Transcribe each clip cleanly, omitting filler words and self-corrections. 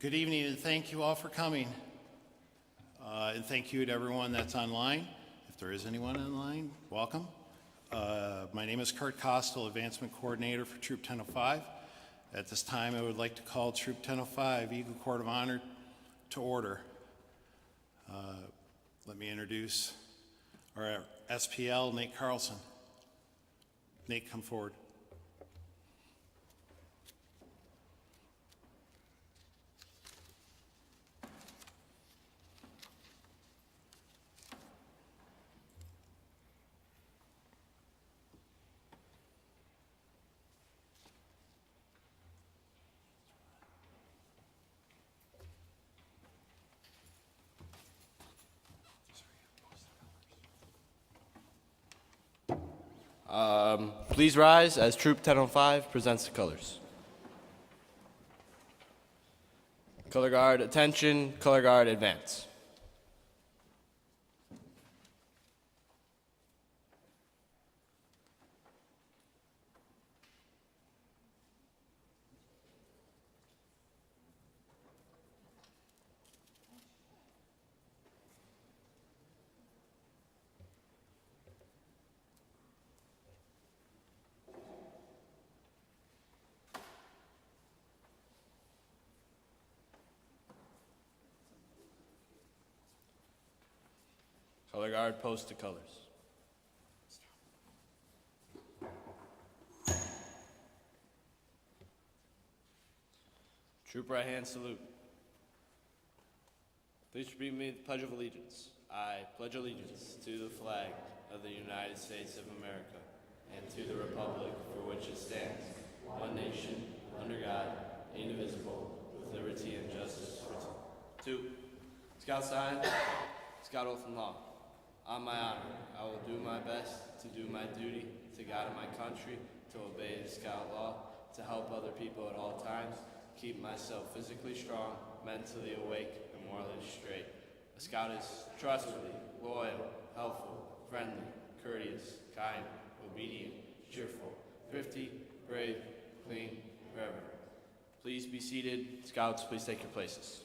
Good evening, and thank you all for coming. And thank you to everyone that's online. If there is anyone online, welcome. My name is Kurt Costell, Advancement Coordinator for Troop 1005. At this time, I would like to call Troop 1005 Eagle Court of Honor to order. Let me introduce our SPL, Nate Carlson. Nate, come forward. Please rise as Troop 1005 presents the colors. Color Guard, attention. Color Guard, advance. Color Guard, post to colors. Troop right hand salute. Please repeat me the Pledge of Allegiance. I pledge allegiance to the flag of the United States of America and to the republic for which it stands, one nation, under God, indivisible, with liberty and justice for all. 2. Scout sign, Scout oath and law. On my honor, I will do my best to do my duty to God and my country, to obey the Scout law, to help other people at all times, keep myself physically strong, mentally awake, and morally straight. A Scout is trustworthy, loyal, helpful, friendly, courteous, kind, obedient, cheerful, thrifty, brave, clean, reverent. Please be seated. Scouts, please take your places.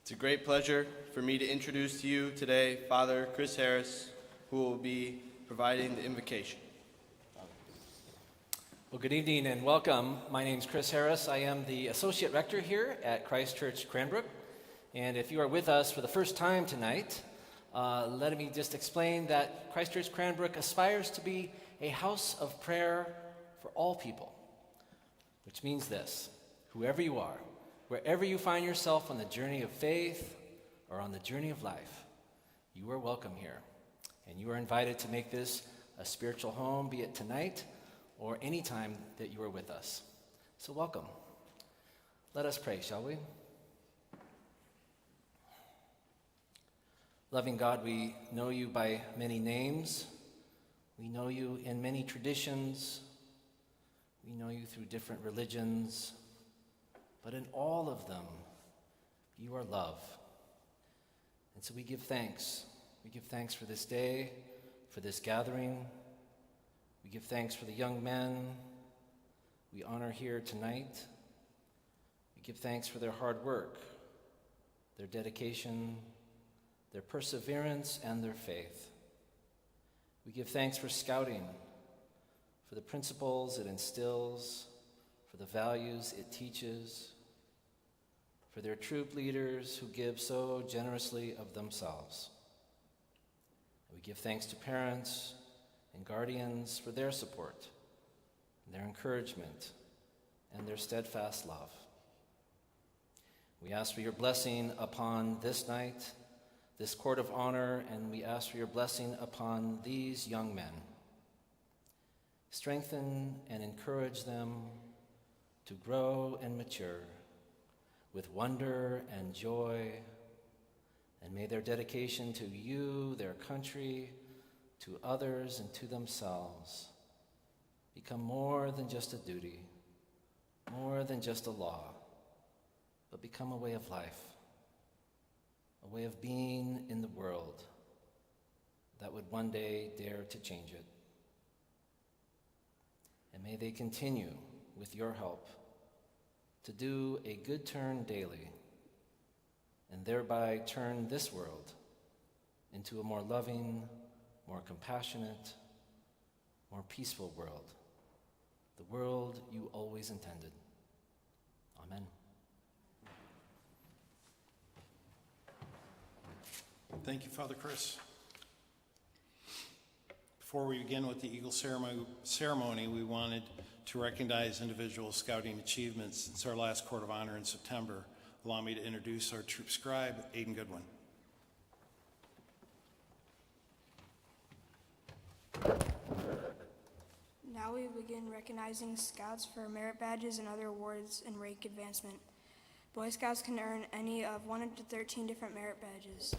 It's a great pleasure for me to introduce to you today Father Chris Harris, who will be providing the invocation. Well, good evening and welcome. My name is Chris Harris. I am the Associate Rector here at Christ Church Cranbrook. And if you are with us for the first time tonight, let me just explain that Christ Church Cranbrook aspires to be a house of prayer for all people, which means this: whoever you are, wherever you find yourself on the journey of faith or on the journey of life, you are welcome here. And you are invited to make this a spiritual home, be it tonight or any time that you are with us. So welcome. Let us pray, shall we? Loving God, we know you by many names. We know you in many traditions. We know you through different religions. But in all of them, you are love. And so we give thanks. We give thanks for this day, for this gathering. We give thanks for the young men we honor here tonight. We give thanks for their hard work, their dedication, their perseverance, and their faith. We give thanks for scouting, for the principles it instills, for the values it teaches, for their troop leaders who give so generously of themselves. We give thanks to parents and guardians for their support, and their encouragement, and their steadfast love. We ask for your blessing upon this night, this court of honor, and we ask for your blessing upon these young men. Strengthen and encourage them to grow and mature with wonder and joy, and may their dedication to you, their country, to others and to themselves become more than just a duty, more than just a law, but become a way of life, a way of being in the world that would one day dare to change it. And may they continue, with your help, to do a good turn daily, and thereby turn this world into a more loving, more compassionate, more peaceful world, the world you always intended. Amen. Thank you, Father Chris. Before we begin with the Eagle ceremony, we wanted to recognize individual scouting achievements since our last Court of Honor in September. Allow me to introduce our troop scribe, Aiden Goodwin. Now we begin recognizing Scouts for merit badges and other awards and rank advancement. Boy Scouts can earn any of 1 to 13 different merit badges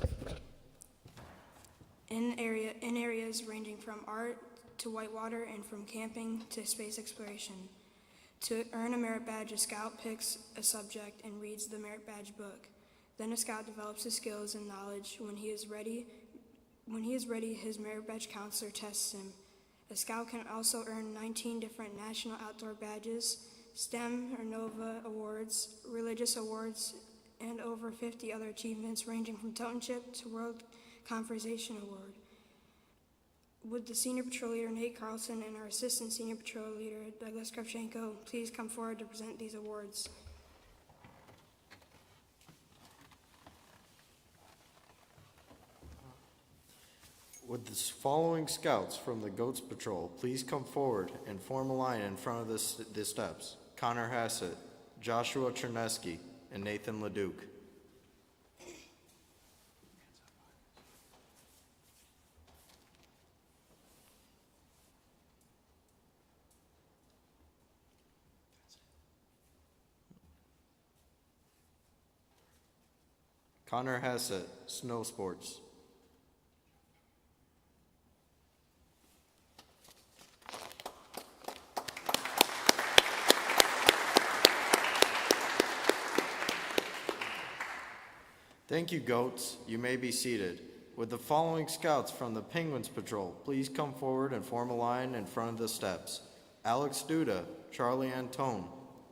in areas ranging from art to whitewater and from camping to space exploration. To earn a merit badge, a Scout picks a subject and reads the merit badge book. Then a Scout develops his skills and knowledge. When he is ready, his merit badge counselor tests him. A Scout can also earn 19 different national outdoor badges, STEM or NOVA awards, religious awards, and over 50 other achievements ranging from Totemship to World Conversation Award. Would the Senior Patrol Leader Nate Carlson and our Assistant Senior Patrol Leader Douglas Kravchenko please come forward to present these awards? Would the following Scouts from the Goats Patrol please come forward and form a line in front of the steps? Connor Hassett, Joshua Chernesky, and Nathan Leduc. Connor Hassett, Snow Sports. Thank you, Goats. You may be seated. Would the following Scouts from the Penguins Patrol please come forward and form a line in front of the steps? Alex Duda, Charlie Antone,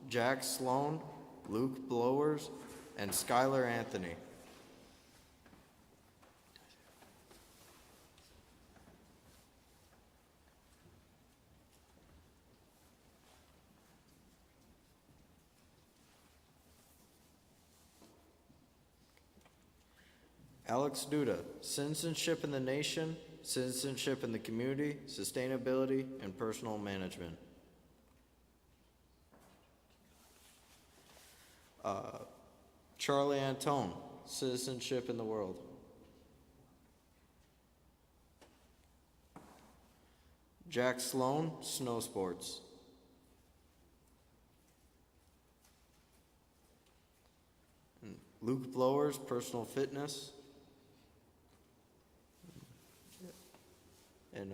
Jack Sloan, Luke Blowers, and Skylar Anthony. Alex Duda, Citizenship in the Nation, Citizenship in the Community, Sustainability, and Personal Management. Charlie Antone, Citizenship in the World. Jack Sloan, Snow Sports. Luke Blowers, Personal Fitness. And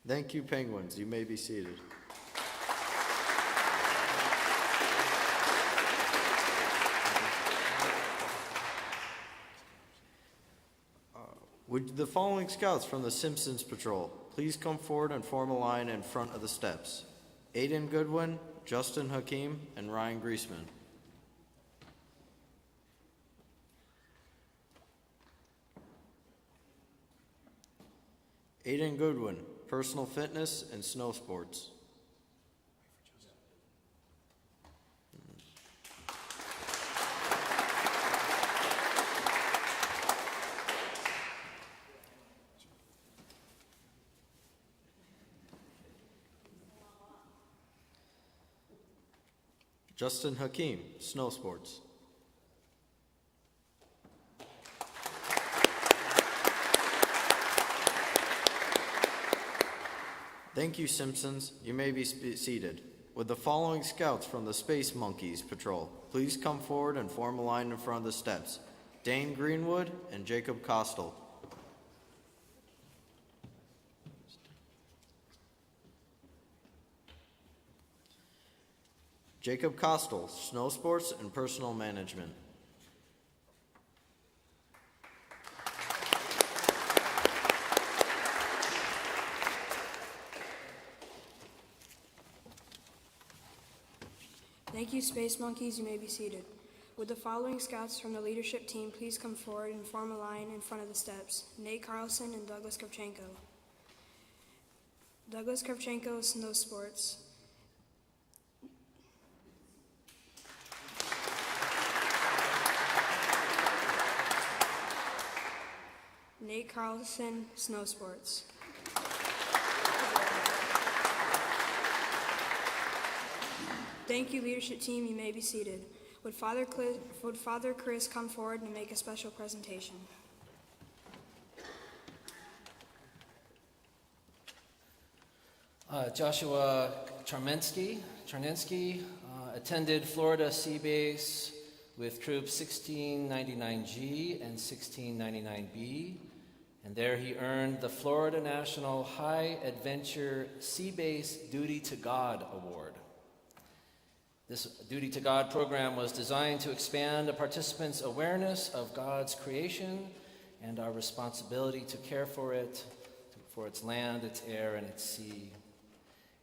thank you, Penguins. You may be seated. Would the following Scouts from the Simpsons Patrol please come forward and form a line in front of the steps? Aiden Goodwin, Justin Hakeem, and Ryan Griesman. Aiden Goodwin, Personal Fitness and Snow Sports. Justin Hakeem, Snow Sports. Thank you, Simpsons. You may be seated. Would the following Scouts from the Space Monkeys Patrol please come forward and form a line in front of the steps? Dane Greenwood, and Jacob Costell. Jacob Costell, Snow Sports and Personal Management. Thank you, Space Monkeys. You may be seated. Would the following scouts from the leadership team please come forward and form a line in front of the steps? Nate Carlson and Douglas Kravchenko. Douglas Kravchenko, Snow Sports. Nate Carlson, Snow Sports. Thank you, leadership team. You may be seated. Would Father Chris come forward and make a special presentation? Joshua Charnensky attended Florida Sea Base with troops 1699G and 1699B, and there he earned the Florida National High Adventure Sea Base Duty to God Award. This Duty to God program was designed to expand a participant's awareness of God's creation and our responsibility to care for it, for its land, its air, and its sea,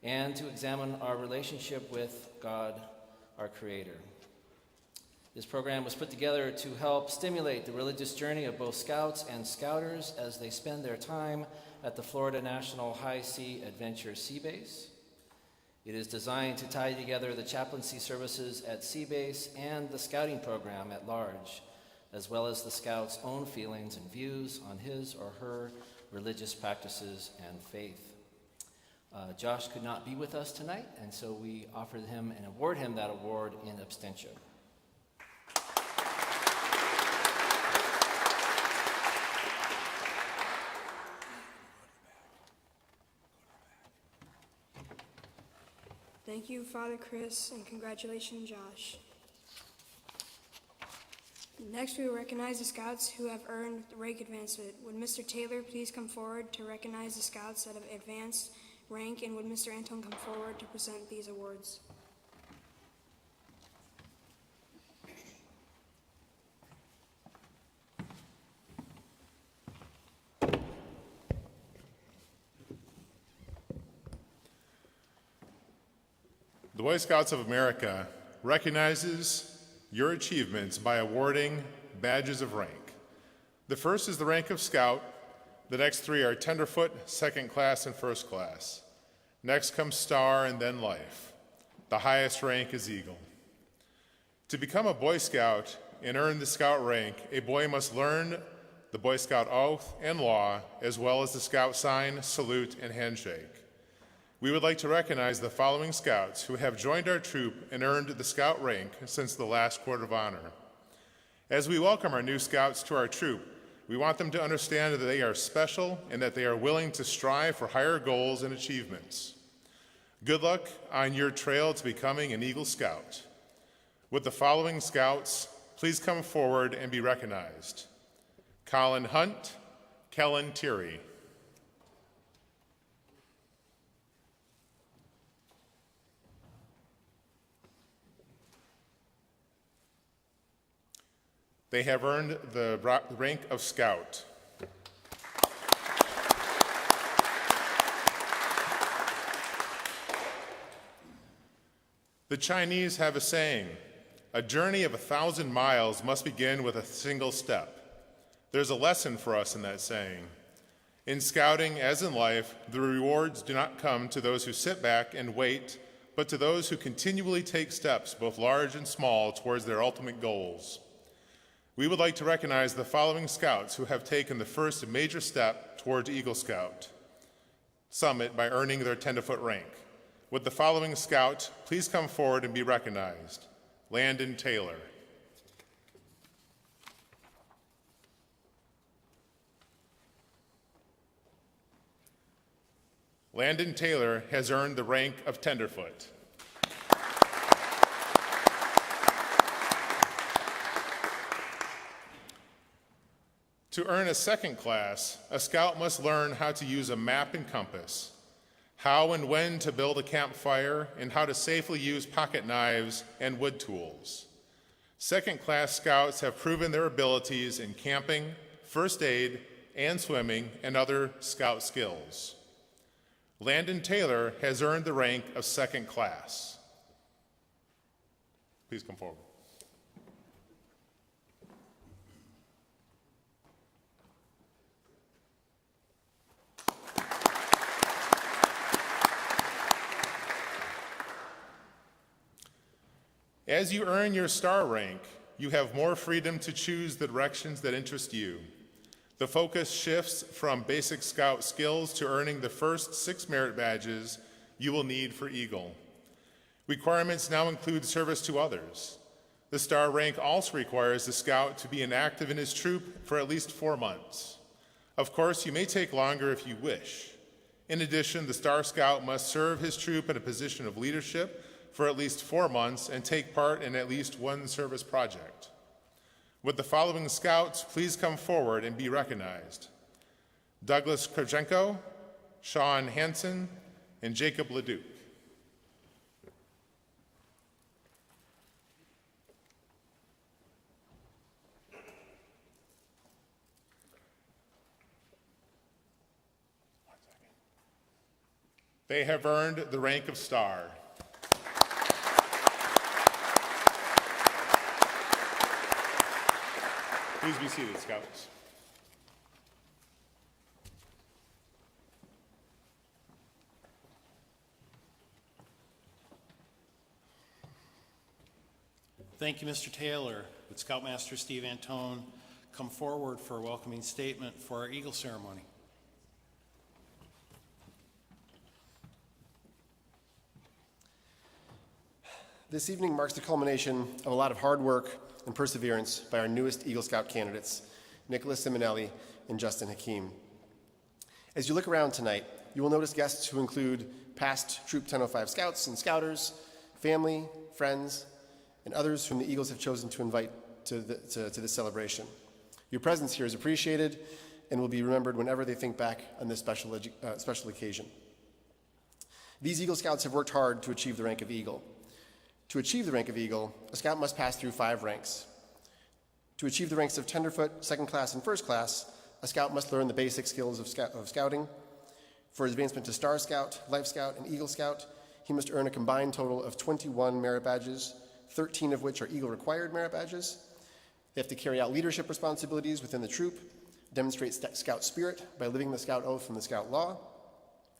and to examine our relationship with God, our Creator. This program was put together to help stimulate the religious journey of both Scouts and Scouters as they spend their time at the Florida National High Sea Adventure Sea Base. It is designed to tie together the chaplaincy services at Sea Base and the Scouting program at large, as well as the Scout's own feelings and views on his or her religious practices and faith. Josh could not be with us tonight, and so we offered him and award him that award in absentia. Thank you, Father Chris, and congratulations, Josh. Next, we will recognize the Scouts who have earned rank advancement. Would Mr. Taylor please come forward to recognize the Scouts that have advanced rank, and would Mr. Anton come forward to present these awards? The Boy Scouts of America recognizes your achievements by awarding badges of rank. The first is the rank of Scout. The next three are Tenderfoot, Second Class, and First Class. Next comes Star, and then Life. The highest rank is Eagle. To become a Boy Scout and earn the Scout rank, a boy must learn the Boy Scout oath and law, as well as the Scout sign, salute, and handshake. We would like to recognize the following Scouts who have joined our troop and earned the Scout rank since the last Court of Honor. As we welcome our new Scouts to our troop, we want them to understand that they are special and that they are willing to strive for higher goals and achievements. Good luck on your trail to becoming an Eagle Scout. Would the following Scouts please come forward and be recognized? Colin Hunt, Kellen Thierry. They have earned the rank of Scout. The Chinese have a saying, a journey of 1,000 miles must begin with a single step. There's a lesson for us in that saying. In scouting, as in life, the rewards do not come to those who sit back and wait, but to those who continually take steps, both large and small, towards their ultimate goals. We would like to recognize the following Scouts who have taken the first major step toward Eagle Scout Summit by earning their Tenderfoot rank. Would the following Scout please come forward and be recognized? Landon Taylor. Landon Taylor has earned the rank of Tenderfoot. To earn a second class, a scout must learn how to use a map and compass, how and when to build a campfire, and how to safely use pocket knives and wood tools. Second-class scouts have proven their abilities in camping, first aid, and swimming, and other scout skills. Landon Taylor has earned the rank of second class. Please come forward. As you earn your star rank, you have more freedom to choose the directions that interest you. The focus shifts from basic scout skills to earning the first 6 merit badges you will need for Eagle. Requirements now include service to others. The star rank also requires the scout to be inactive in his troop for at least 4 months. Of course, you may take longer if you wish. In addition, the star scout must serve his troop in a position of leadership for at least 4 months and take part in at least one service project. Would the following scouts please come forward and be recognized? Douglas Krochenko, Sean Hansen, and Jacob Leduc. They have earned the rank of star. Please be seated, Scouts. Thank you, Mr. Taylor. Would Scoutmaster Steve Antone come forward for a welcoming statement for our Eagle ceremony? This evening marks the culmination of a lot of hard work and perseverance by our newest Eagle Scout candidates, Nicholas Simonelli and Justin Hakeem. As you look around tonight, you will notice guests who include past Troop 1005 Scouts and Scouters, family, friends, and others whom the Eagles have chosen to invite to this celebration. Your presence here is appreciated and will be remembered whenever they think back on this special occasion. These Eagle Scouts have worked hard to achieve the rank of Eagle. To achieve the rank of Eagle, a scout must pass through 5 ranks. To achieve the ranks of Tenderfoot, Second Class, and First Class, a scout must learn the basic skills of scouting. For his advancement to Star Scout, Life Scout, and Eagle Scout, he must earn a combined total of 21 merit badges, 13 of which are Eagle required merit badges. They have to carry out leadership responsibilities within the troop, demonstrate scout spirit by living the scout oath and the scout law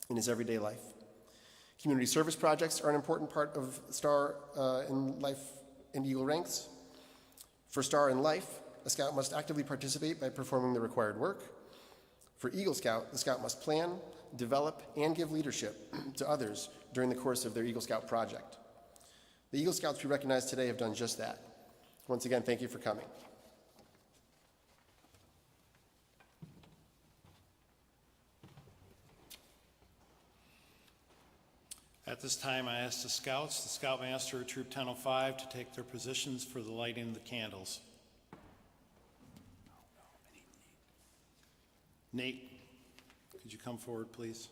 in his everyday life. Community service projects are an important part of Star in Life and Eagle ranks. For Star in Life, a scout must actively participate by performing the required work. For Eagle Scout, the scout must plan, develop, and give leadership to others during the course of their Eagle Scout project. The Eagle Scouts we recognize today have done just that. Once again, thank you for coming. At this time, I ask the Scouts, the Scoutmaster of Troop 1005, to take their positions for the lighting of the candles. Nate, could you come forward, please?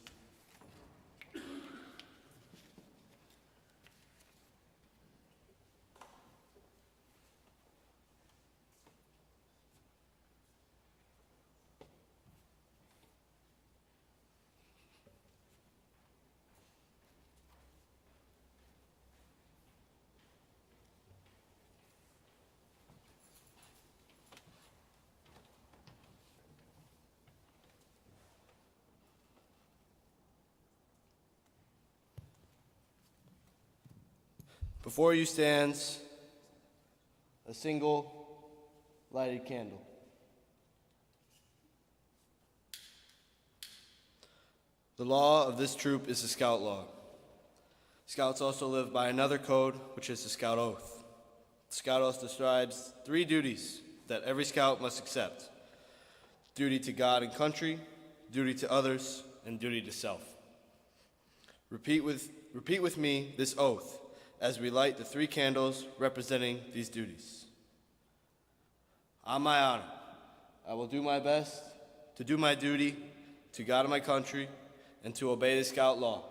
Before you stands a single lighted candle. The law of this troop is the Scout Law. Scouts also live by another code, which is the Scout Oath. The Scout Oath describes 3 duties that every Scout must accept: duty to God and country, duty to others, and duty to self. Repeat with me this oath as we light the 3 candles representing these duties. On my honor, I will do my best to do my duty to God and my country and to obey the Scout law.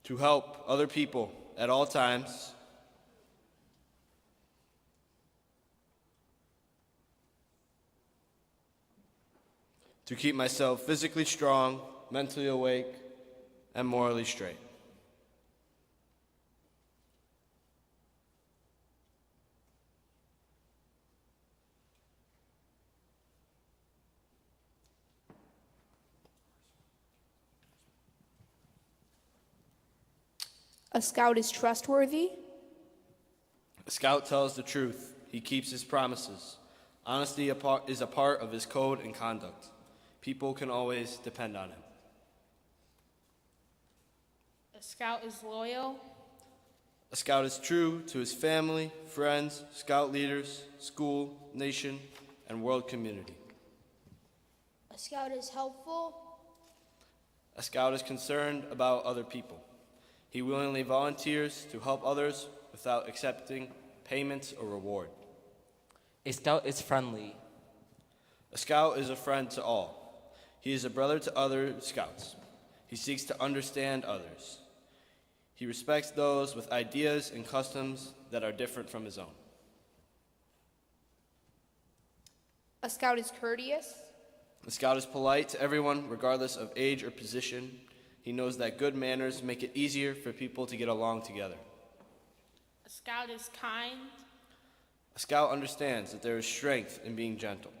To help other people at all times. To keep myself physically strong, mentally awake, and morally straight. A scout is trustworthy. A scout tells the truth. He keeps his promises. Honesty is a part of his code and conduct. People can always depend on him. A scout is loyal. A scout is true to his family, friends, scout leaders, school, nation, and world community. A scout is helpful. A scout is concerned about other people. He willingly volunteers to help others without accepting payments or reward. A scout is friendly. A scout is a friend to all. He is a brother to other scouts. He seeks to understand others. He respects those with ideas and customs that are different from his own. A scout is courteous. A scout is polite to everyone, regardless of age or position. He knows that good manners make it easier for people to get along together. A scout is kind. A scout understands that there is strength in being gentle.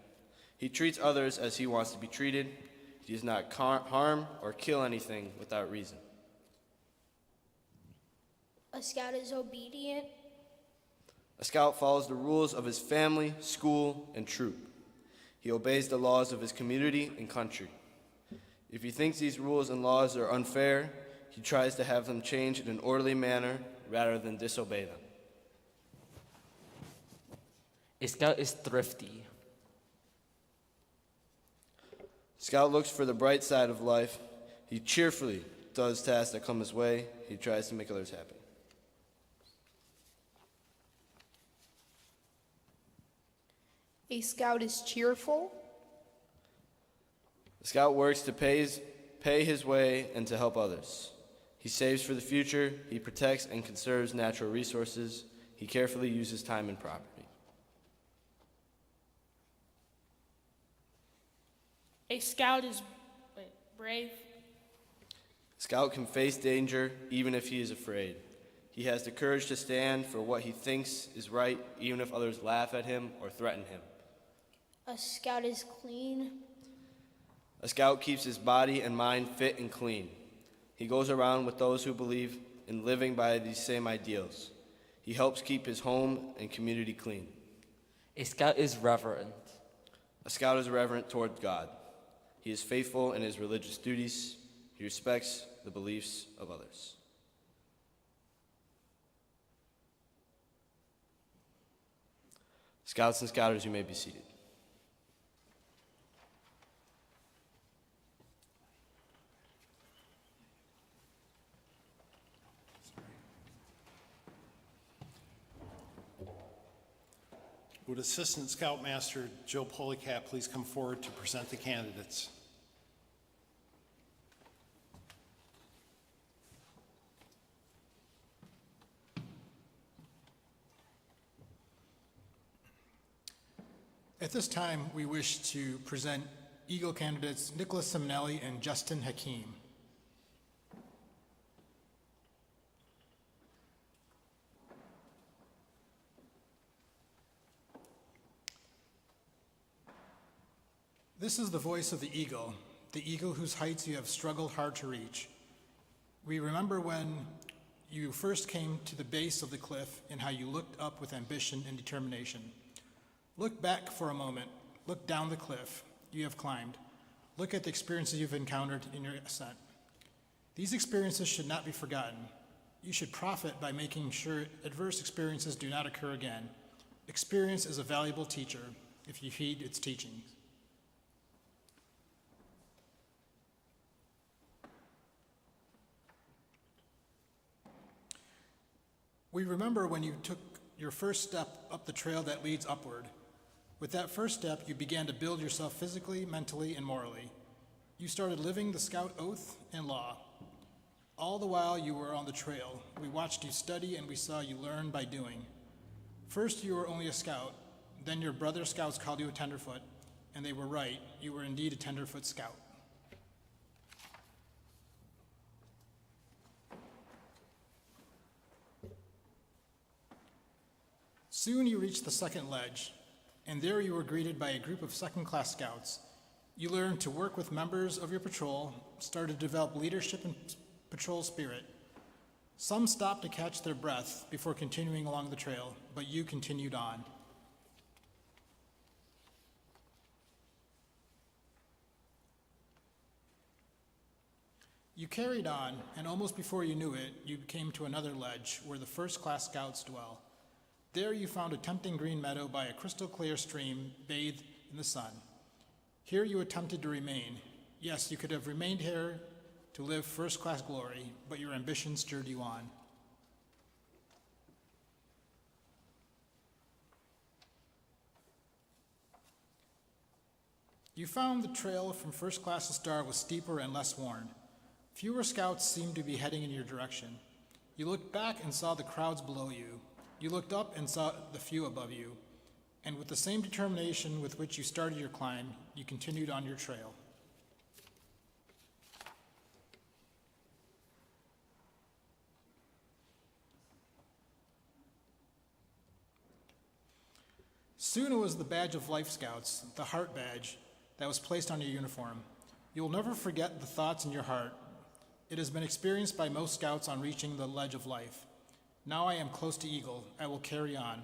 He treats others as he wants to be treated. He does not harm or kill anything without reason. A scout is obedient. A scout follows the rules of his family, school, and troop. He obeys the laws of his community and country. If he thinks these rules and laws are unfair, he tries to have them changed in an orderly manner rather than disobey them. A scout is thrifty. Scout looks for the bright side of life. He cheerfully does tasks that come his way. He tries to make others happy. A scout is cheerful. The scout works to pay his way and to help others. He saves for the future. He protects and conserves natural resources. He carefully uses time and property. A scout is brave. Scout can face danger even if he is afraid. He has the courage to stand for what he thinks is right, even if others laugh at him or threaten him. A scout is clean. A scout keeps his body and mind fit and clean. He goes around with those who believe in living by these same ideals. He helps keep his home and community clean. A scout is reverent. A scout is reverent toward God. He is faithful in his religious duties. He respects the beliefs of others. Scouts and Scouters, you may be seated. Would Assistant Scoutmaster Joe Polycat please come forward to present the candidates? At this time, we wish to present Eagle candidates Nicholas Simnelli and Justin Hakeem. This is the voice of the eagle whose heights you have struggled hard to reach. We remember when you first came to the base of the cliff and how you looked up with ambition and determination. Look back for a moment. Look down the cliff you have climbed. Look at the experiences you've encountered in your ascent. These experiences should not be forgotten. You should profit by making sure adverse experiences do not occur again. Experience is a valuable teacher if you heed its teachings. We remember when you took your first step up the trail that leads upward. With that first step, you began to build yourself physically, mentally, and morally. You started living the Scout oath and law. All the while you were on the trail, we watched you study and we saw you learn by doing. First, you were only a Scout. Then your brother Scouts called you a tenderfoot, and they were right. You were indeed a tenderfoot Scout. Soon you reached the second ledge, and there you were greeted by a group of second-class Scouts. You learned to work with members of your patrol, started to develop leadership and patrol spirit. Some stopped to catch their breath before continuing along the trail, but you continued on. You carried on, and almost before you knew it, you came to another ledge where the first-class Scouts dwell. There you found a tempting green meadow by a crystal-clear stream bathed in the sun. Here you attempted to remain. Yes, you could have remained here to live first-class glory, but your ambition stirred you on. You found the trail from first class to star was steeper and less worn. Fewer Scouts seemed to be heading in your direction. You looked back and saw the crowds below you. You looked up and saw the few above you. And with the same determination with which you started your climb, you continued on your trail. Soon it was the badge of Life Scouts, the heart badge, that was placed on your uniform. You will never forget the thoughts in your heart. It has been experienced by most Scouts on reaching the ledge of life. Now I am close to Eagle. I will carry on.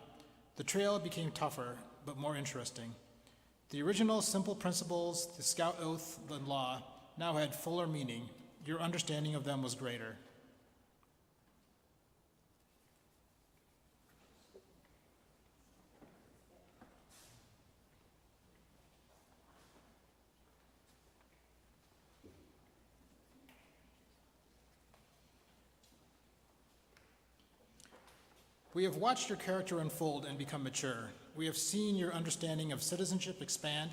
The trail became tougher, but more interesting. The original simple principles, the Scout oath, the law, now had fuller meaning. Your understanding of them was greater. We have watched your character unfold and become mature. We have seen your understanding of citizenship expand.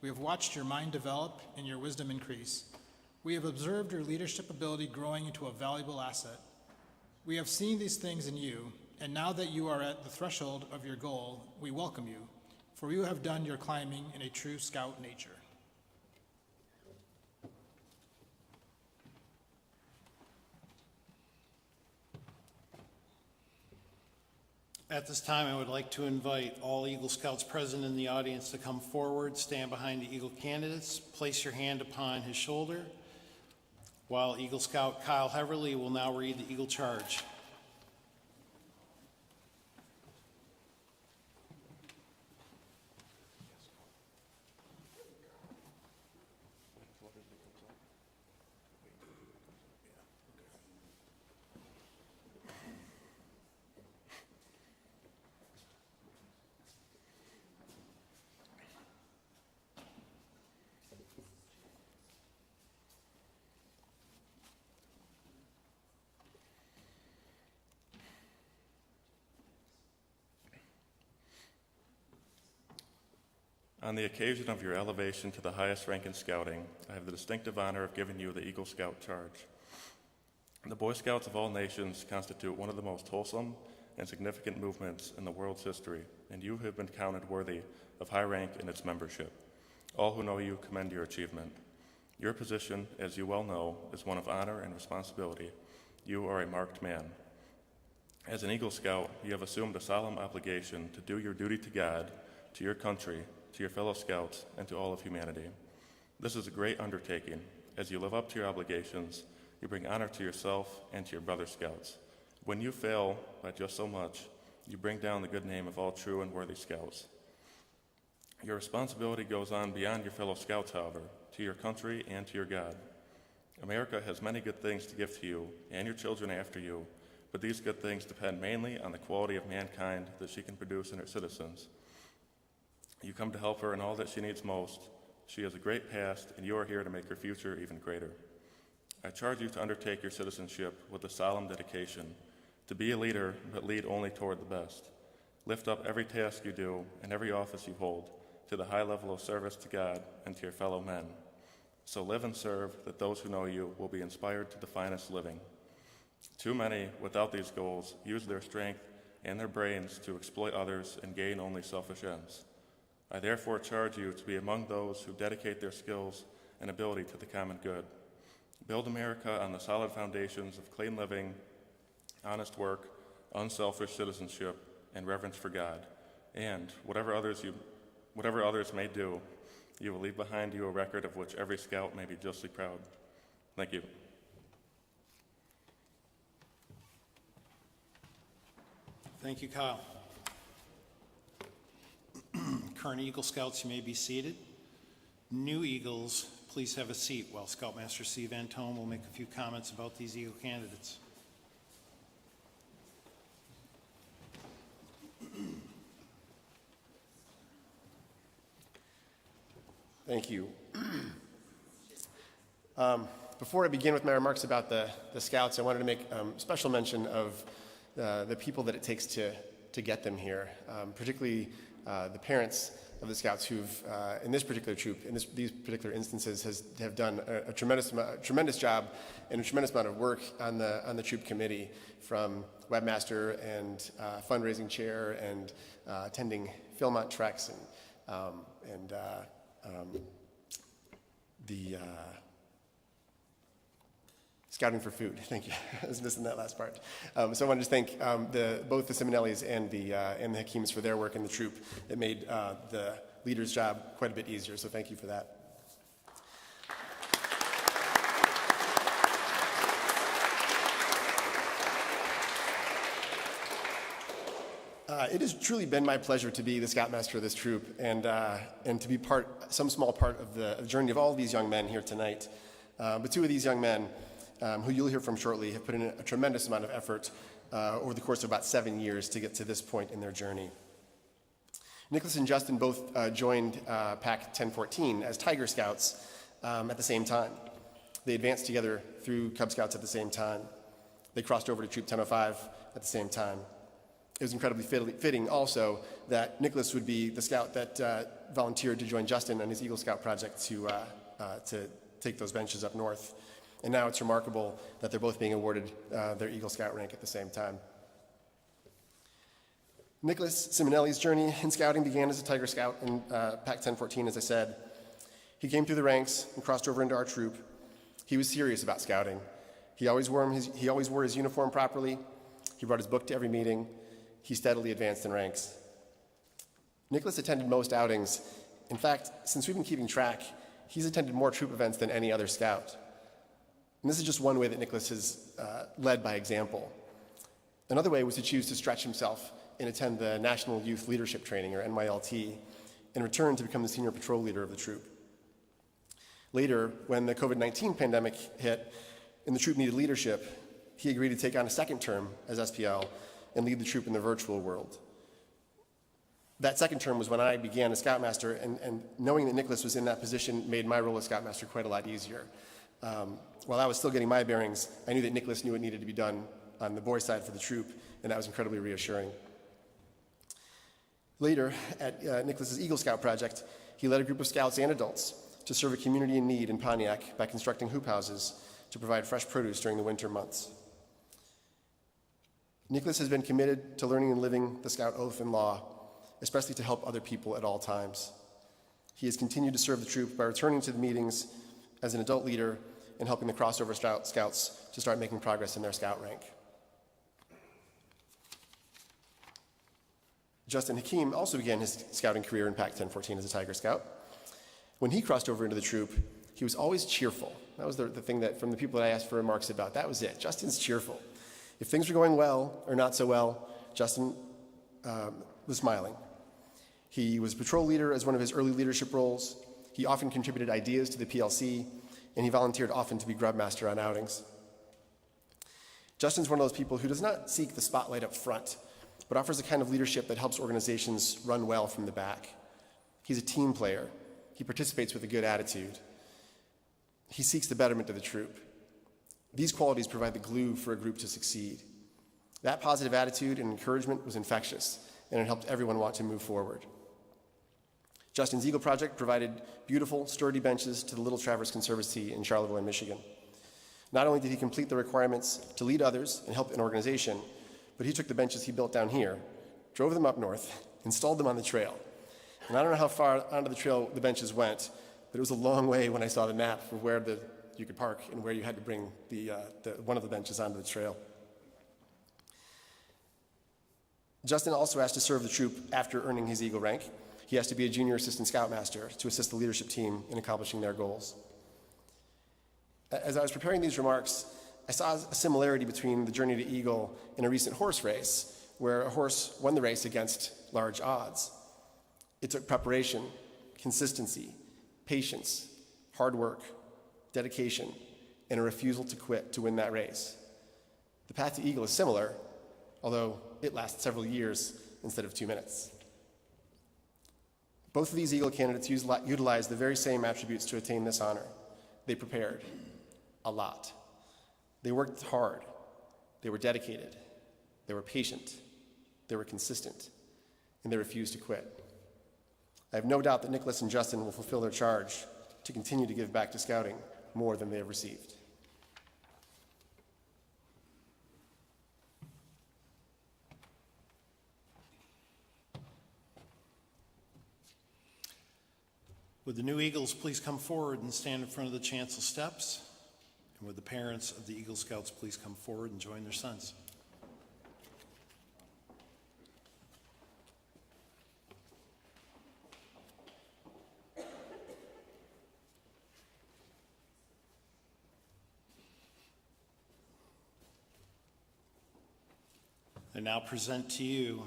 We have watched your mind develop and your wisdom increase. We have observed your leadership ability growing into a valuable asset. We have seen these things in you, and now that you are at the threshold of your goal, we welcome you, for you have done your climbing in a true Scout nature. At this time, I would like to invite all Eagle Scouts present in the audience to come forward, stand behind the Eagle candidates, place your hand upon his shoulder, while Eagle Scout Kyle Heverly will now read the Eagle Charge. On the occasion of your elevation to the highest rank in scouting, I have the distinctive honor of giving you the Eagle Scout Charge. The Boy Scouts of all nations constitute one of the most wholesome and significant movements in the world's history, and you have been counted worthy of high rank in its membership. All who know you commend your achievement. Your position, as you well know, is one of honor and responsibility. You are a marked man. As an Eagle Scout, you have assumed a solemn obligation to do your duty to God, to your country, to your fellow Scouts, and to all of humanity. This is a great undertaking. As you live up to your obligations, you bring honor to yourself and to your brother Scouts. When you fail by just so much, you bring down the good name of all true and worthy Scouts. Your responsibility goes on beyond your fellow Scouts, however, to your country and to your God. America has many good things to give to you and your children after you, but these good things depend mainly on the quality of mankind that she can produce in her citizens. You come to help her in all that she needs most. She has a great past, and you are here to make her future even greater. I charge you to undertake your citizenship with a solemn dedication, To be a leader, but lead only toward the best. Lift up every task you do and every office you hold to the high level of service to God and to your fellow men. So live and serve, that those who know you will be inspired to the finest living. Too many, without these goals, use their strength and their brains to exploit others and gain only selfish ends. I therefore charge you to be among those who dedicate their skills and ability to the common good. Build America on the solid foundations of clean living, honest work, unselfish citizenship, and reverence for God. And whatever others may do, you will leave behind you a record of which every scout may be justly proud. Thank you. Thank you, Kyle. Current Eagle Scouts, you may be seated. New Eagles, please have a seat while Scoutmaster Steve Antone will make a few comments about these Eagle candidates. Thank you. Before I begin with my remarks about the Scouts, I wanted to make special mention of the people that it takes to get them here, particularly the parents of the Scouts who've, in this particular troop, in these particular instances, have done a tremendous job and a tremendous amount of work on the troop committee, from webmaster and fundraising chair and attending Philmont treks and the scouting for food. Thank you. I was missing that last part. So I want to just thank both the Simonellis and the Hakeems for their work in the troop that made the leader's job quite a bit easier. So thank you for that. It has truly been my pleasure to be the Scoutmaster of this troop and to be some small part of the journey of all of these young men here tonight. But two of these young men, who you'll hear from shortly, have put in a tremendous amount of effort over the course of about 7 years to get to this point in their journey. Nicholas and Justin both joined Pack 1014 as Tiger Scouts at the same time. They advanced together through Cub Scouts at the same time. They crossed over to Troop 1005 at the same time. It was incredibly fitting also that Nicholas would be the scout that volunteered to join Justin on his Eagle Scout project to take those benches up north. And now it's remarkable that they're both being awarded their Eagle Scout rank at the same time. Nicholas Simonelli's journey in scouting began as a Tiger Scout in Pack 1014, as I said. He came through the ranks and crossed over into our troop. He was serious about scouting. He always wore his uniform properly. He brought his book to every meeting. He steadily advanced in ranks. Nicholas attended most outings. In fact, since we've been keeping track, he's attended more troop events than any other scout. And this is just one way that Nicholas has led by example. Another way was to choose to stretch himself and attend the National Youth Leadership Training, or NYLT, and return to become the senior patrol leader of the troop. Later, when the COVID-19 pandemic hit and the troop needed leadership, he agreed to take on a second term as SPL and lead the troop in the virtual world. That second term was when I began as Scoutmaster, and knowing that Nicholas was in that position made my role as Scoutmaster quite a lot easier. While I was still getting my bearings, I knew that Nicholas knew what needed to be done on the boy side for the troop, and that was incredibly reassuring. Later, at Nicholas's Eagle Scout project, he led a group of scouts and adults to serve a community in need in Pontiac by constructing hoop houses to provide fresh produce during the winter months. Nicholas has been committed to learning and living the Scout oath and law, especially to help other people at all times. He has continued to serve the troop by returning to the meetings as an adult leader and helping the crossover scouts to start making progress in their scout rank. Justin Hakeem also began his scouting career in Pack 1014 as a Tiger Scout. When he crossed over into the troop, he was always cheerful. That was the thing that, from the people that I asked for remarks about, that was it. Justin's cheerful. If things were going well or not so well, Justin was smiling. He was patrol leader as one of his early leadership roles. He often contributed ideas to the PLC, and he volunteered often to be grub master on outings. Justin's one of those people who does not seek the spotlight up front, but offers a kind of leadership that helps organizations run well from the back. He's a team player. He participates with a good attitude. He seeks the betterment of the troop. These qualities provide the glue for a group to succeed. That positive attitude and encouragement was infectious, and it helped everyone want to move forward. Justin's Eagle Project provided beautiful, sturdy benches to the Little Traverse Conservancy in Charlevoix, Michigan. Not only did he complete the requirements to lead others and help an organization, but he took the benches he built down here, drove them up north, installed them on the trail. And I don't know how far onto the trail the benches went, but it was a long way when I saw the map for where you could park and where you had to bring one of the benches onto the trail. Justin also asked to serve the troop after earning his Eagle rank. He has to be a junior assistant scoutmaster to assist the leadership team in accomplishing their goals. As I was preparing these remarks, I saw a similarity between the journey to Eagle and a recent horse race, where a horse won the race against large odds. It took preparation, consistency, patience, hard work, dedication, and a refusal to quit to win that race. The path to Eagle is similar, although it lasts several years instead of 2 minutes. Both of these Eagle candidates utilized the very same attributes to attain this honor. They prepared a lot. They worked hard. They were dedicated. They were patient. They were consistent. And they refused to quit. I have no doubt that Nicholas and Justin will fulfill their charge to continue to give back to Scouting more than they have received. Would the new Eagles please come forward and stand in front of the chancel steps? And would the parents of the Eagle Scouts please come forward and join their sons? I now present to you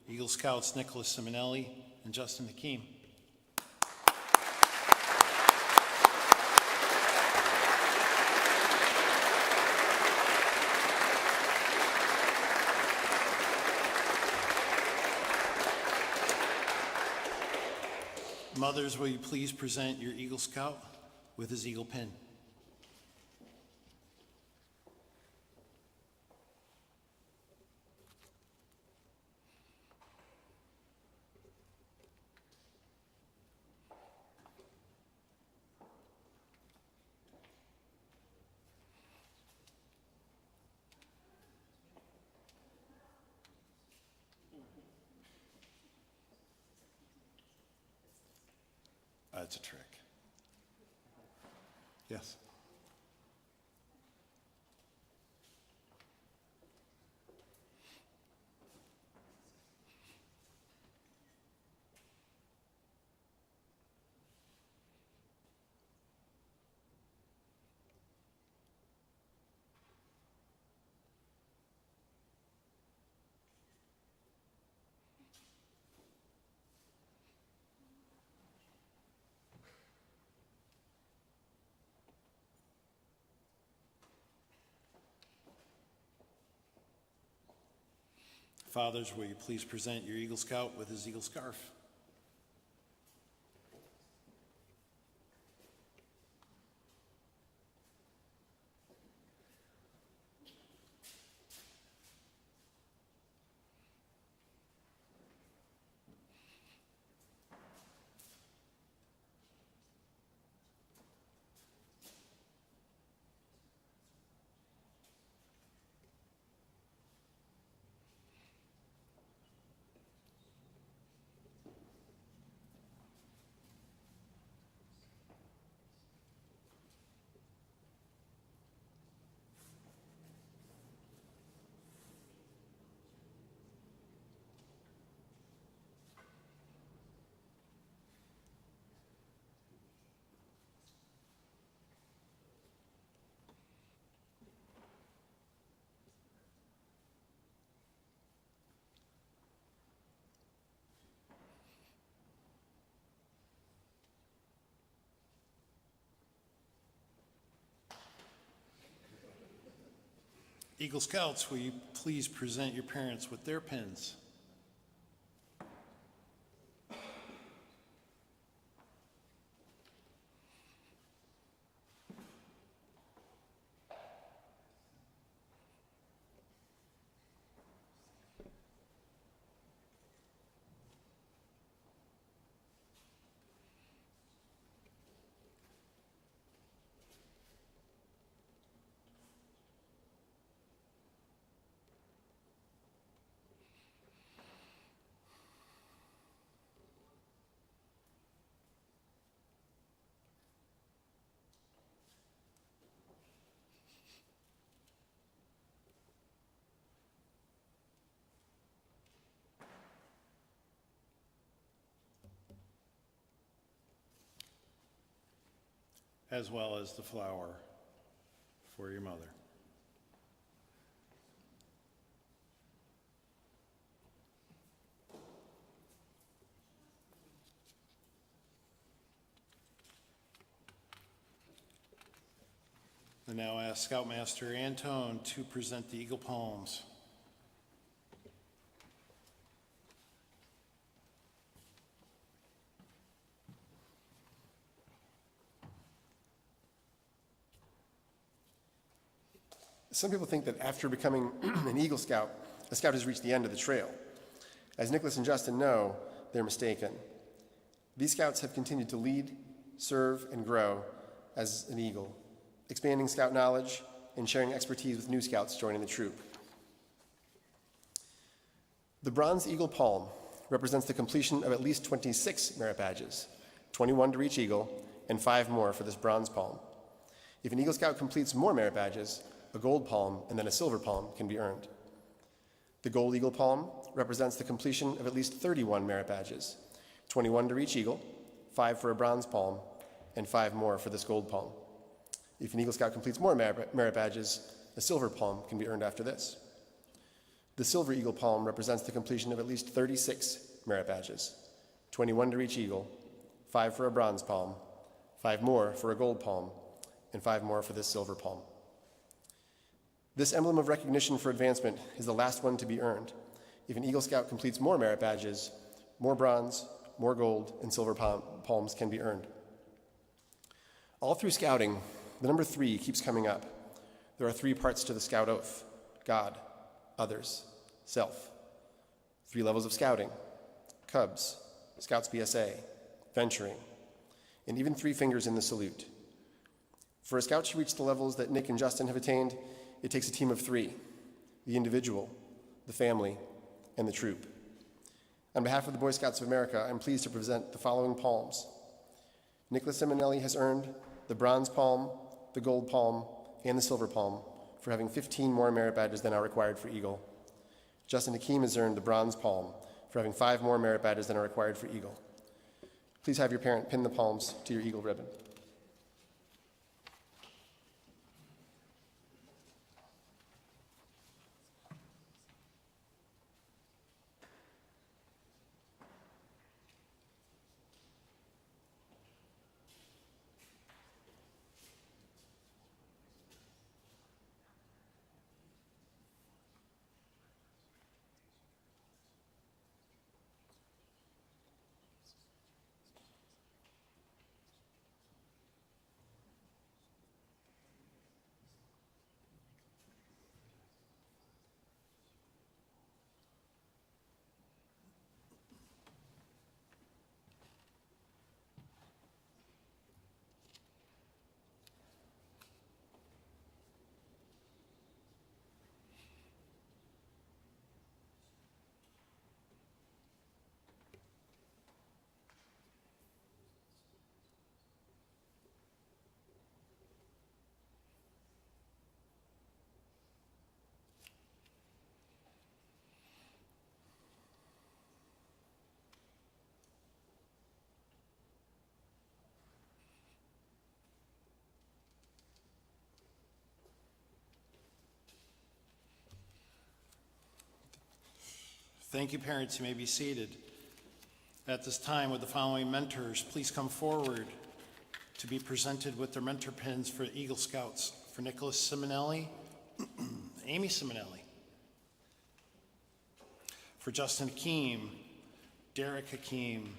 Eagle Scouts Nicholas Simonelli and Justin Hakeem. Mothers, will you please present your Eagle Scout with his Eagle pin? It's a trick. Yes. Fathers, will you please present your Eagle Scout with his Eagle scarf? Eagle Scouts, will you please present your parents with their pins? as well as the flower for your mother. I now ask Scoutmaster Antone to present the Eagle Palms. Some people think that after becoming an Eagle Scout, a Scout has reached the end of the trail. As Nicholas and Justin know, they're mistaken. These Scouts have continued to lead, serve, and grow as an Eagle, expanding Scout knowledge and sharing expertise with new Scouts joining the troop. The Bronze Eagle Palm represents the completion of at least 26 merit badges, 21 to reach Eagle, and 5 more for this Bronze Palm. If an Eagle Scout completes more merit badges, a Gold Palm and then a Silver Palm can be earned. The Gold Eagle Palm represents the completion of at least 31 merit badges, 21 to reach Eagle, 5 for a Bronze Palm, and 5 more for this Gold Palm. If an Eagle Scout completes more merit badges, a Silver Palm can be earned after this. The Silver Eagle Palm represents the completion of at least 36 merit badges, 21 to reach Eagle, 5 for a Bronze Palm, 5 more for a Gold Palm, and 5 more for this Silver Palm. This emblem of recognition for advancement is the last one to be earned. If an Eagle Scout completes more merit badges, more bronze, more gold, and silver palms can be earned. All through Scouting, the number 3 keeps coming up. There are 3 parts to the Scout oath: God, others, self. 3 levels of Scouting: Cubs, Scouts BSA, Venturing, and even 3 fingers in the salute. For a Scout to reach the levels that Nick and Justin have attained, it takes a team of 3: the individual, the family, and the troop. On behalf of the Boy Scouts of America, I'm pleased to present the following palms. Nicholas Simonelli has earned the Bronze Palm, the Gold Palm, and the Silver Palm for having 15 more merit badges than are required for Eagle. Justin Hakeem has earned the Bronze Palm for having 5 more merit badges than are required for Eagle. Please have your parent pin the palms to your Eagle ribbon. Thank you, parents. You may be seated. At this time, would the following mentors please come forward to be presented with their mentor pins for Eagle Scouts? For Nicholas Simonelli, Amy Simonelli. For Justin Hakeem, Derek Hakeem.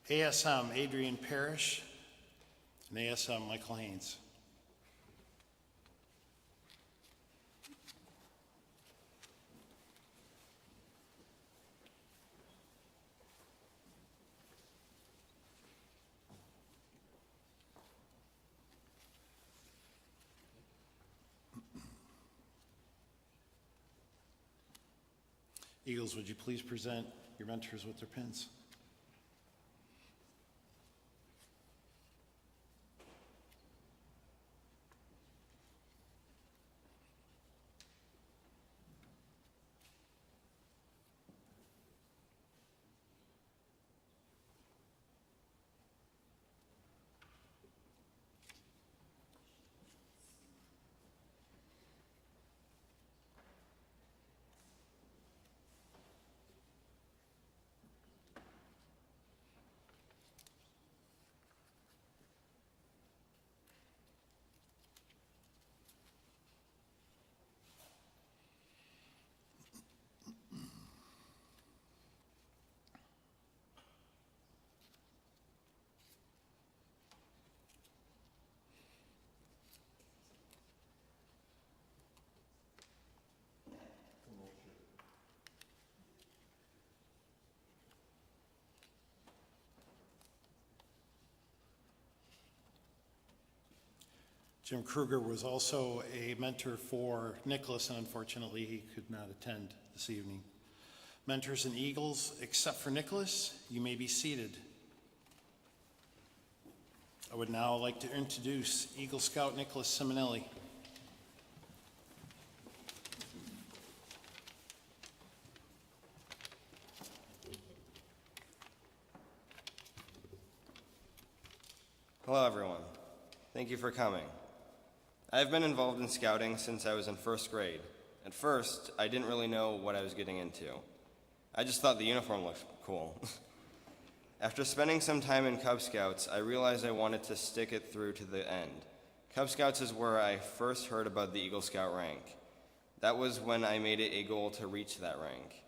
ASM, Adrian Parrish. And ASM, Michael Haynes. Eagles, would you please present your mentors with their pins? Jim Kruger was also a mentor for Nicholas, and unfortunately he could not attend this evening. Mentors and Eagles, except for Nicholas, you may be seated. I would now like to introduce Eagle Scout Nicholas Simonelli. Hello, everyone. Thank you for coming. I've been involved in scouting since I was in first grade. At first, I didn't really know what I was getting into. I just thought the uniform looked cool. After spending some time in Cub Scouts, I realized I wanted to stick it through to the end. Cub Scouts is where I first heard about the Eagle Scout rank. That was when I made it a goal to reach that rank.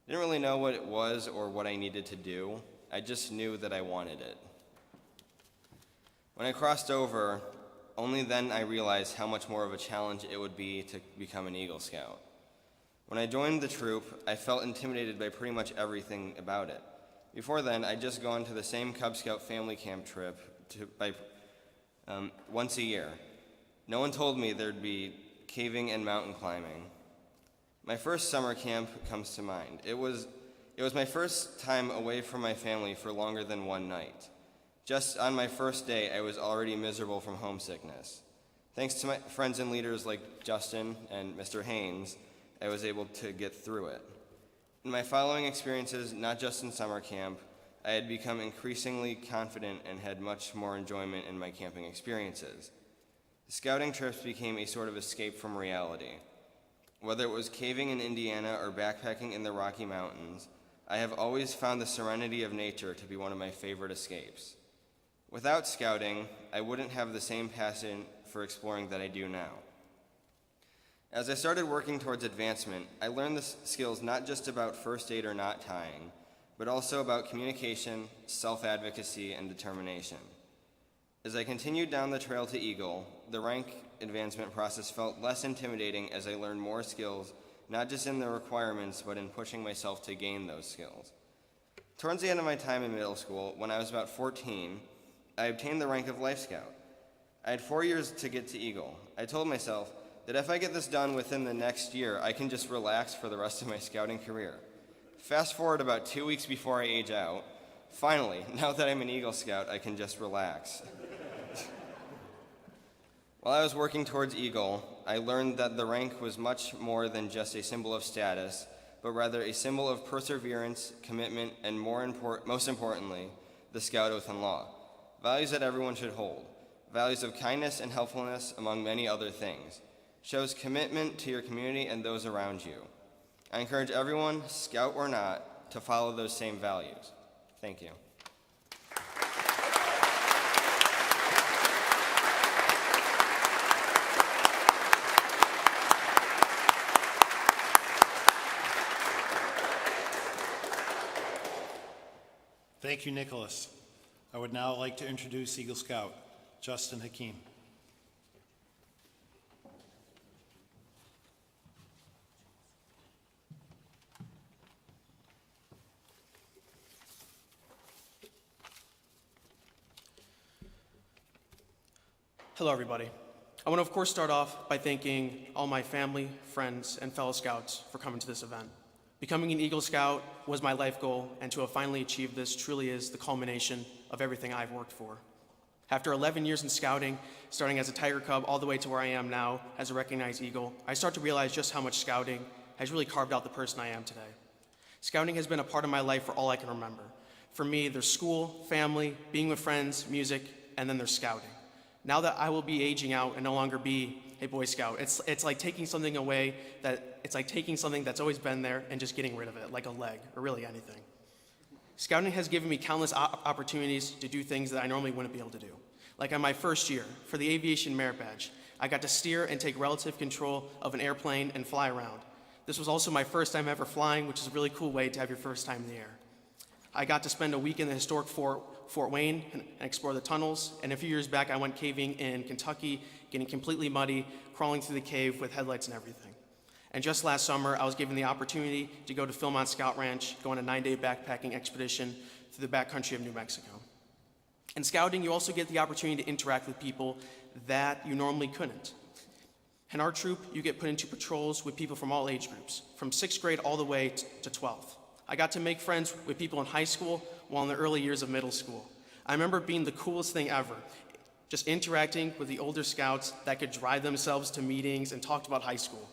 Didn't really know what it was or what I needed to do. I just knew that I wanted it. When I crossed over, only then I realized how much more of a challenge it would be to become an Eagle Scout. When I joined the troop, I felt intimidated by pretty much everything about it. Before then, I'd just gone to the same Cub Scout family camp trip once a year. No one told me there'd be caving and mountain climbing. My first summer camp comes to mind. It was my first time away from my family for longer than one night. Just on my first day, I was already miserable from homesickness. Thanks to my friends and leaders like Justin and Mr. Haynes, I was able to get through it. In my following experiences, not just in summer camp, I had become increasingly confident and had much more enjoyment in my camping experiences. The scouting trips became a sort of escape from reality. Whether it was caving in Indiana or backpacking in the Rocky Mountains, I have always found the serenity of nature to be one of my favorite escapes. Without scouting, I wouldn't have the same passion for exploring that I do now. As I started working towards advancement, I learned the skills not just about first aid or knot tying, but also about communication, self-advocacy, and determination. As I continued down the trail to Eagle, the rank advancement process felt less intimidating as I learned more skills, not just in the requirements, but in pushing myself to gain those skills. Towards the end of my time in middle school, when I was about 14, I obtained the rank of Life Scout. I had 4 years to get to Eagle. I told myself that if I get this done within the next year, I can just relax for the rest of my scouting career. Fast forward about 2 weeks before I age out. Finally, now that I'm an Eagle Scout, I can just relax. While I was working towards Eagle, I learned that the rank was much more than just a symbol of status, but rather a symbol of perseverance, commitment, and most importantly, the Scout Oath and Law. Values that everyone should hold. Values of kindness and helpfulness, among many other things. Shows commitment to your community and those around you. I encourage everyone, Scout or not, to follow those same values. Thank you. Thank you, Nicholas. I would now like to introduce Eagle Scout, Justin Hakeem. Hello, everybody. I want to, of course, start off by thanking all my family, friends, and fellow Scouts for coming to this event. Becoming an Eagle Scout was my life goal, and to have finally achieved this truly is the culmination of everything I've worked for. After 11 years in scouting, starting as a Tiger Cub all the way to where I am now as a recognized Eagle, I start to realize just how much scouting has really carved out the person I am today. Scouting has been a part of my life for all I can remember. For me, there's school, family, being with friends, music, and then there's scouting. Now that I will be aging out and no longer be a Boy Scout, it's like taking something away it's like taking something that's always been there and just getting rid of it, like a leg, or really anything. Scouting has given me countless opportunities to do things that I normally wouldn't be able to do. Like on my first year, for the Aviation Merit Badge, I got to steer and take relative control of an airplane and fly around. This was also my first time ever flying, which is a really cool way to have your first time in the air. I got to spend a week in the historic Fort Wayne and explore the tunnels, and a few years back I went caving in Kentucky, getting completely muddy, crawling through the cave with headlights and everything. And just last summer, I was given the opportunity to go to Philmont Scout Ranch, go on a 9-day backpacking expedition through the backcountry of New Mexico. In scouting, you also get the opportunity to interact with people that you normally couldn't. In our troop, you get put into patrols with people from all age groups, from 6th grade all the way to 12th. I got to make friends with people in high school while in the early years of middle school. I remember being the coolest thing ever, just interacting with the older scouts that could drive themselves to meetings and talked about high school.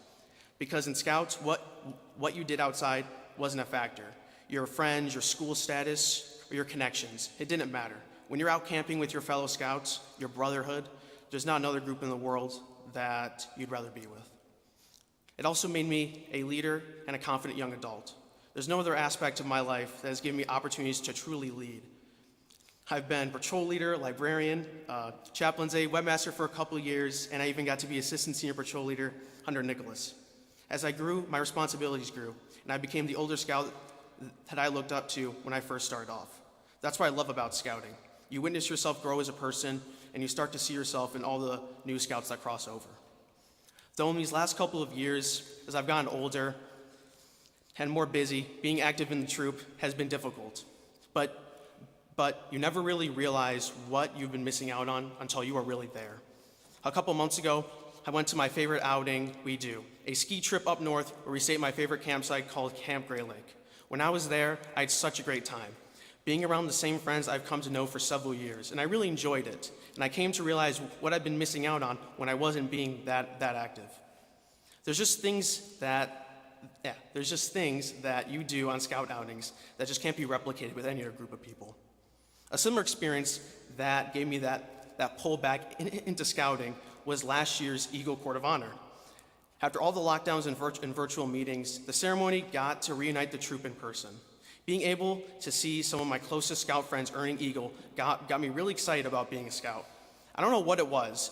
Because in scouts, what you did outside wasn't a factor. Your friends, your school status, or your connections, it didn't matter. When you're out camping with your fellow scouts, your brotherhood, there's not another group in the world that you'd rather be with. It also made me a leader and a confident young adult. There's no other aspect of my life that has given me opportunities to truly lead. I've been patrol leader, librarian, chaplain's aide, webmaster for a couple of years, and I even got to be assistant senior patrol leader under Nicholas. As I grew, my responsibilities grew, and I became the older scout that I looked up to when I first started off. That's what I love about scouting. You witness yourself grow as a person, and you start to see yourself in all the new scouts that cross over. Though in these last couple of years, as I've gotten older and more busy, being active in the troop has been difficult. But you never really realize what you've been missing out on until you are really there. A couple months ago, I went to my favorite outing we do, a ski trip up north where we stay at my favorite campsite called Camp Gray Lake. When I was there, I had such a great time, being around the same friends I've come to know for several years, and I really enjoyed it. And I came to realize what I'd been missing out on when I wasn't being that active. There's just things that you do on scout outings that just can't be replicated with any other group of people. A similar experience that gave me that pull back into scouting was last year's Eagle Court of Honor. After all the lockdowns and virtual meetings, the ceremony got to reunite the troop in person. Being able to see some of my closest scout friends earning Eagle got me really excited about being a scout. I don't know what it was,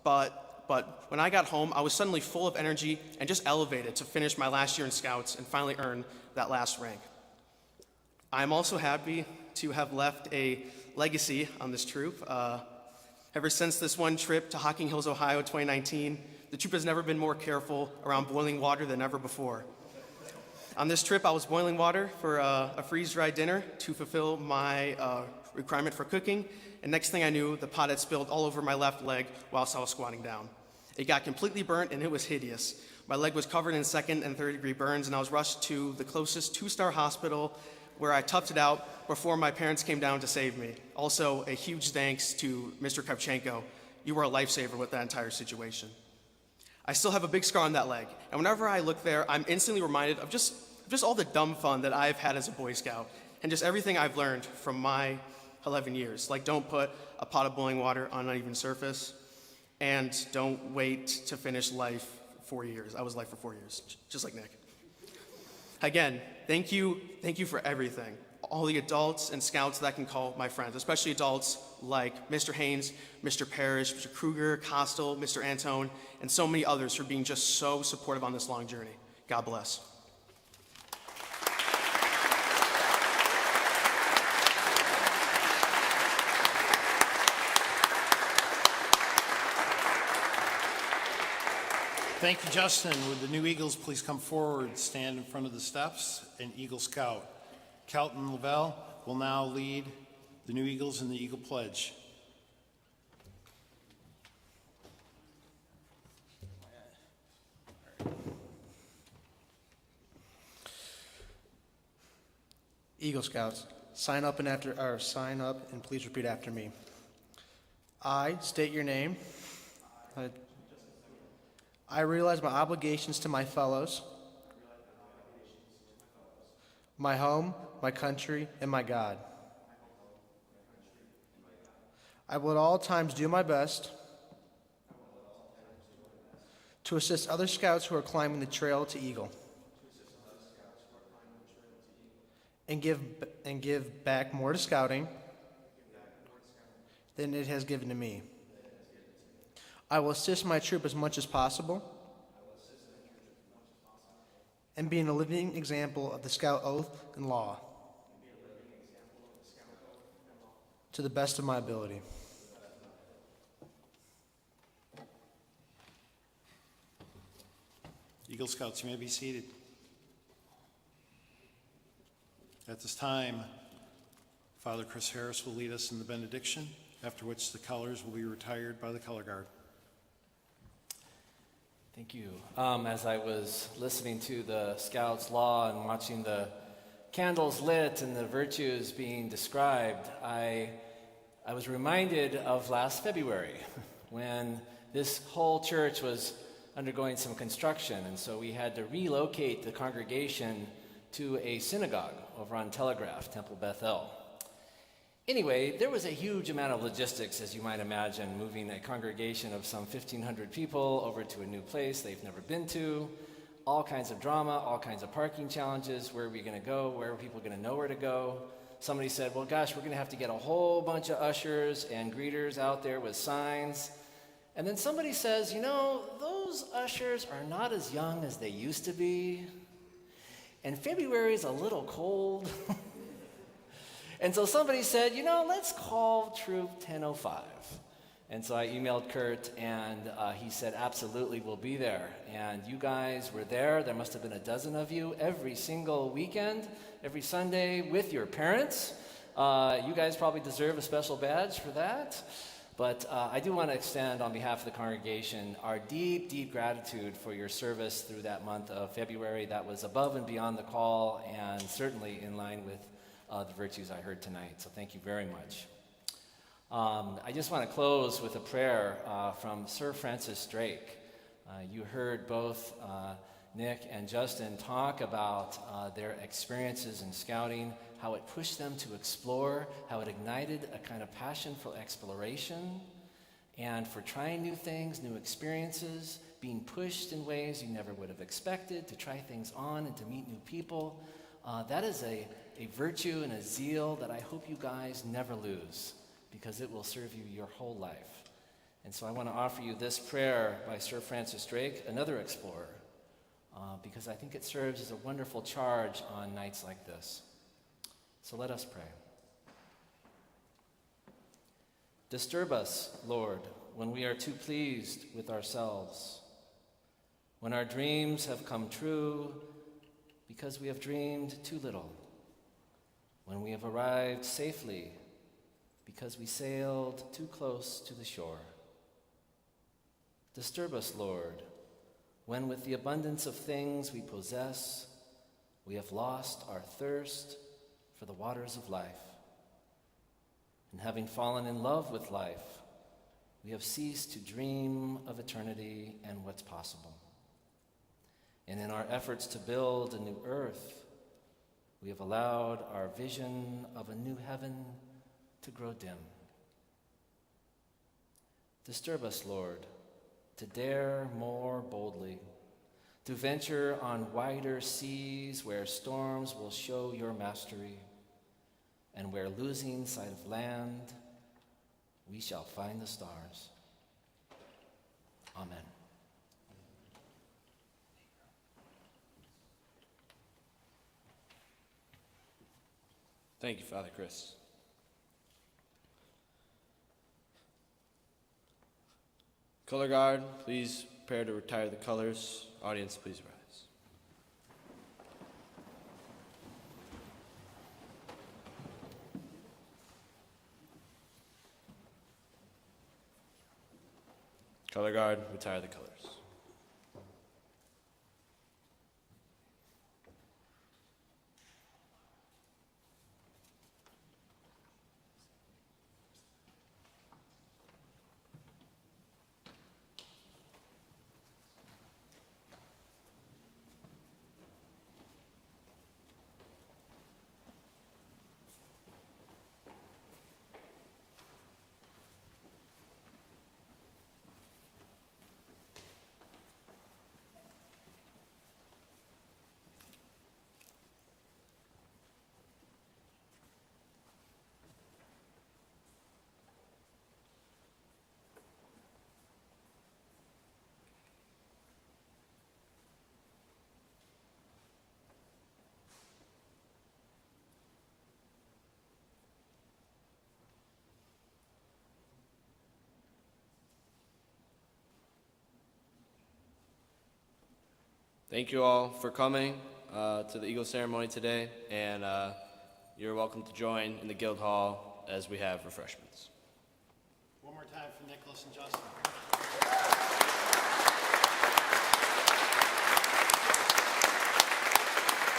but when I got home, I was suddenly full of energy and just elevated to finish my last year in Scouts and finally earn that last rank. I'm also happy to have left a legacy on this troop. Ever since this one trip to Hocking Hills, Ohio, 2019, the troop has never been more careful around boiling water than ever before. On this trip, I was boiling water for a freeze-dried dinner to fulfill my requirement for cooking, and next thing I knew, the pot had spilled all over my left leg whilst I was squatting down. It got completely burnt, and it was hideous. My leg was covered in second and third-degree burns, and I was rushed to the closest two-star hospital where I toughed it out before my parents came down to save me. Also, a huge thanks to Mr. Kravchenko. You were a lifesaver with that entire situation. I still have a big scar on that leg, and whenever I look there, I'm instantly reminded of just all the dumb fun that I've had as a Boy Scout, and just everything I've learned from my 11 years. Like, don't put a pot of boiling water on an uneven surface, and don't wait to finish life 4 years. I was life for 4 years, just like Nick. Again, thank you for everything. All the adults and scouts that I can call my friends, especially adults like Mr. Haynes, Mr. Parrish, Mr. Kruger, Costell, Mr. Antone, and so many others for being just so supportive on this long journey. God bless. Thank you, Justin. Would the new Eagles please come forward, stand in front of the steps, and Eagle Scout. Kelton Lavelle will now lead the new Eagles in the Eagle Pledge. Eagle Scouts, sign up and please repeat after me. I state your name. I realize my obligations to my fellows, my home, my country, and my God. I will at all times do my best to assist other scouts who are climbing the trail to Eagle and give back more to scouting than it has given to me. I will assist my troop as much as possible and be a living example of the Scout oath and law to the best of my ability. Eagle Scouts, you may be seated. At this time, Father Chris Harris will lead us in the benediction, after which the colors will be retired by the color guard. Thank you. As I was listening to the Scouts Law and watching the candles lit and the virtues being described, I was reminded of last February when this whole church was undergoing some construction, and so we had to relocate the congregation to a synagogue over on Telegraph, Temple Bethel. Anyway, there was a huge amount of logistics, as you might imagine, moving a congregation of some 1,500 people over to a new place they've never been to, all kinds of drama, all kinds of parking challenges. Where are we going to go? Where are people going to know where to go? Somebody said, well, gosh, we're going to have to get a whole bunch of ushers and greeters out there with signs. And then somebody says, you know, those ushers are not as young as they used to be. And February is a little cold. And so somebody said, you know, let's call Troop 1005. And so I emailed Kurt, and he said, absolutely, we'll be there. And you guys were there. There must have been a dozen of you every single weekend, every Sunday with your parents. You guys probably deserve a special badge for that. But I do want to extend on behalf of the congregation our deep, deep gratitude for your service through that month of February. That was above and beyond the call and certainly in line with the virtues I heard tonight. So thank you very much. I just want to close with a prayer from Sir Francis Drake. You heard both Nick and Justin talk about their experiences in scouting, how it pushed them to explore, how it ignited a kind of passion for exploration and for trying new things, new experiences, being pushed in ways you never would have expected, to try things on and to meet new people. That is a virtue and a zeal that I hope you guys never lose, because it will serve you your whole life. And so I want to offer you this prayer by Sir Francis Drake, another explorer, because I think it serves as a wonderful charge on nights like this. So let us pray. Disturb us, Lord, when we are too pleased with ourselves, when our dreams have come true because we have dreamed too little, when we have arrived safely because we sailed too close to the shore. Disturb us, Lord, when with the abundance of things we possess, we have lost our thirst for the waters of life. And having fallen in love with life, we have ceased to dream of eternity and what's possible. And in our efforts to build a new earth, we have allowed our vision of a new heaven to grow dim. Disturb us, Lord, to dare more boldly, to venture on wider seas where storms will show your mastery, and where losing sight of land, we shall find the stars. Amen. Thank you, Father Chris. Color guard, please prepare to retire the colors. Audience, please rise. Color guard, retire the colors. Thank you all for coming to the Eagle ceremony today, and you're welcome to join in the Guild Hall as we have refreshments. more time for Nicholas and Justin.